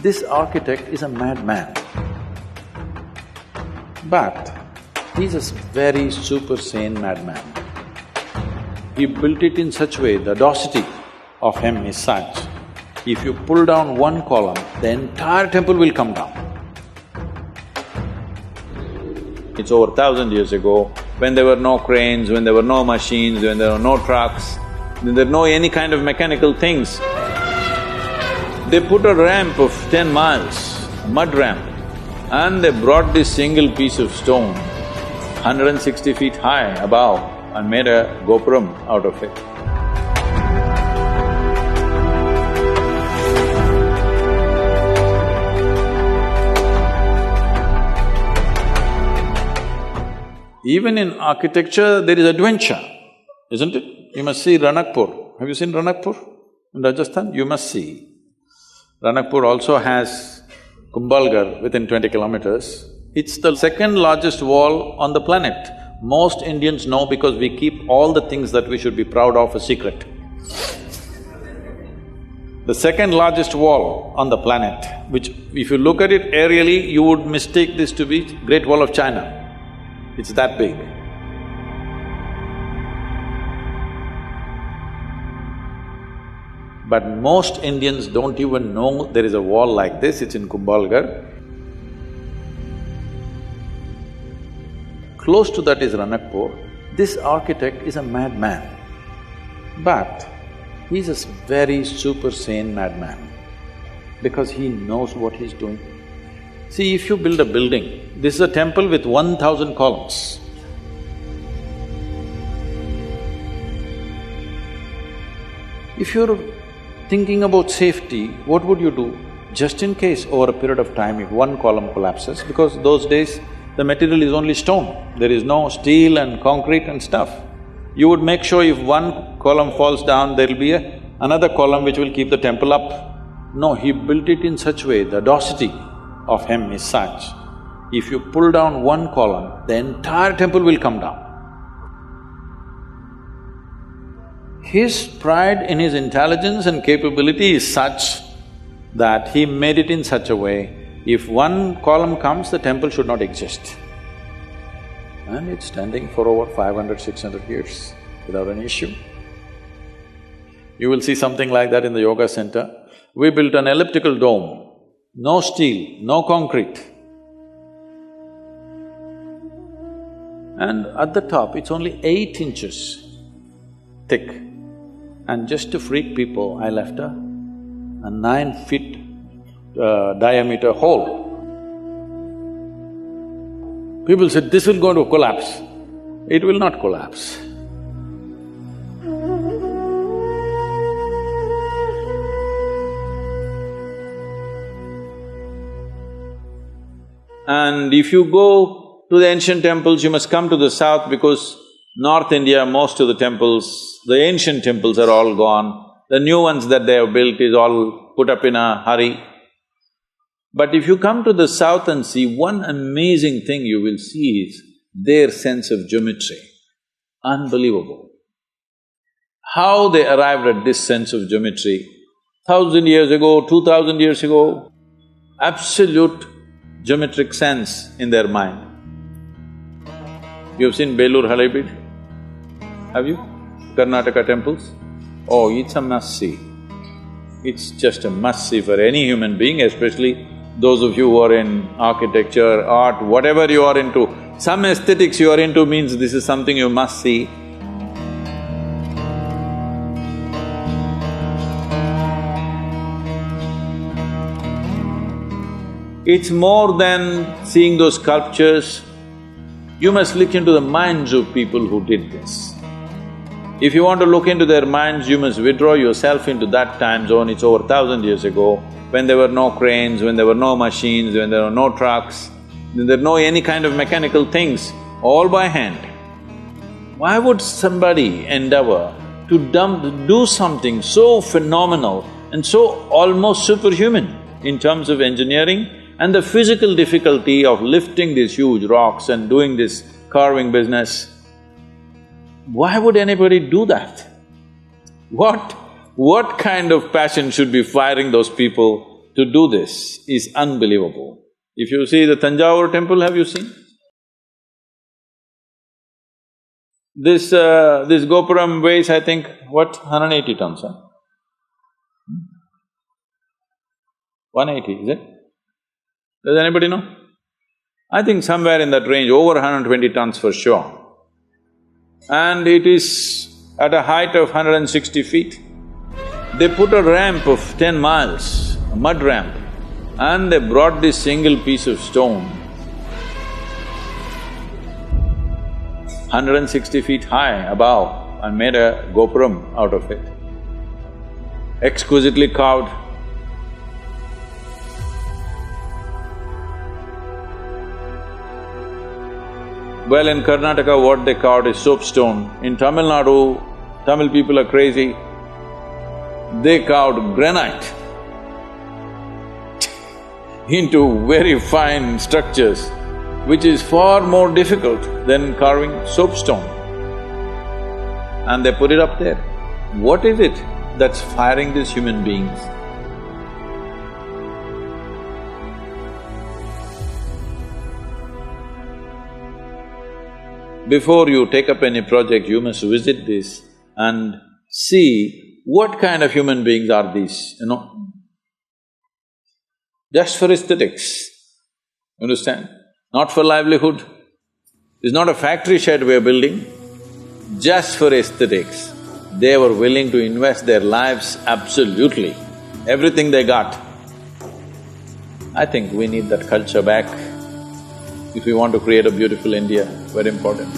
This architect is a madman. But he's a very super sane madman. He built it in such a way, the audacity of him is such, if you pull down one column, the entire temple will come down. It's over 1,000 years ago, when there were no cranes, when there were no machines, when there were no trucks, when there were no any kind of mechanical things. They put a ramp of 10 miles, a mud ramp, and they brought this single piece of stone, 160 feet high above, and made a gopuram out of it. Even in architecture, there is adventure, isn't it? You must see Ranakpur. Have you seen Ranakpur in Rajasthan? You must see. Ranakpur also has Kumbhalgarh within 20 kilometers. It's the second largest wall on the planet. Most Indians know because we keep all the things that we should be proud of a secret. The second largest wall on the planet, which if you look at it aerially, you would mistake this to be Great Wall of China. It's that big. But most Indians don't even know there is a wall like this, it's in Kumbhalgarh. Close to that is Ranakpur. This architect is a madman, but he's a very super sane madman because he knows what he's doing. See, if you build a building, this is a temple with 1,000 columns. If you're thinking about safety, what would you do? Just in case over a period of time, if one column collapses, because those days the material is only stone, there is no steel and concrete and stuff. You would make sure if one column falls down, there'll be another column which will keep the temple up. No, he built it in such a way, the audacity of him is such, if you pull down one column, the entire temple will come down. His pride in his intelligence and capability is such that he made it in such a way, if one column comes, the temple should not exist. And it's standing for over 500, 600 years without an issue. You will see something like that in the yoga center. We built an elliptical dome, no steel, no concrete. And at the top, it's only 8 inches thick. And just to freak people, I left a 9 feet diameter hole. People said, this will go to collapse. It will not collapse. And if you go to the ancient temples, you must come to the south because North India, most of the temples, the ancient temples are all gone. The new ones that they have built is all put up in a hurry. But if you come to the south and see, one amazing thing you will see is their sense of geometry. Unbelievable. How they arrived at this sense of geometry, 1,000 years ago, 2,000 years ago, absolute geometric sense in their mind. You've seen Belur Halebeedu? Have you? Karnataka temples? Oh, it's a must-see. It's just a must-see for any human being, especially those of you who are in architecture, art, whatever you are into. Some aesthetics you are into means this is something you must see. It's more than seeing those sculptures. You must look into the minds of people who did this. If you want to look into their minds, you must withdraw yourself into that time zone. It's over 1,000 years ago, when there were no cranes, when there were no machines, when there were no trucks, when there were no any kind of mechanical things, all by hand. Why would somebody endeavor to do something so phenomenal and so almost superhuman in terms of engineering and the physical difficulty of lifting these huge rocks and doing this carving business? Why would anybody do that? What kind of passion should be firing those people to do this is unbelievable. If you see the Tanjavur temple, have you seen? This Gopuram weighs, I think, what, 180 tons, huh? 180, is it? Does anybody know? I think somewhere in that range, over 120 tons for sure. And it is at a height of 160 feet. They put a ramp of 10 miles, a mud ramp, and they brought this single piece of stone, 160 feet high above, and made a gopuram out of it. Exquisitely carved. Well, in Karnataka, what they carved is soapstone. In Tamil Nadu, Tamil people are crazy. They carved granite into very fine structures, which is far more difficult than carving soapstone. And they put it up there. What is it that's firing these human beings? Before you take up any project, you must visit this and see what kind of human beings are these, you know? Just for aesthetics, understand? Not for livelihood. It's not a factory shed we're building, just for aesthetics. They were willing to invest their lives absolutely, everything they got. I think we need that culture back if we want to create a beautiful India, very important.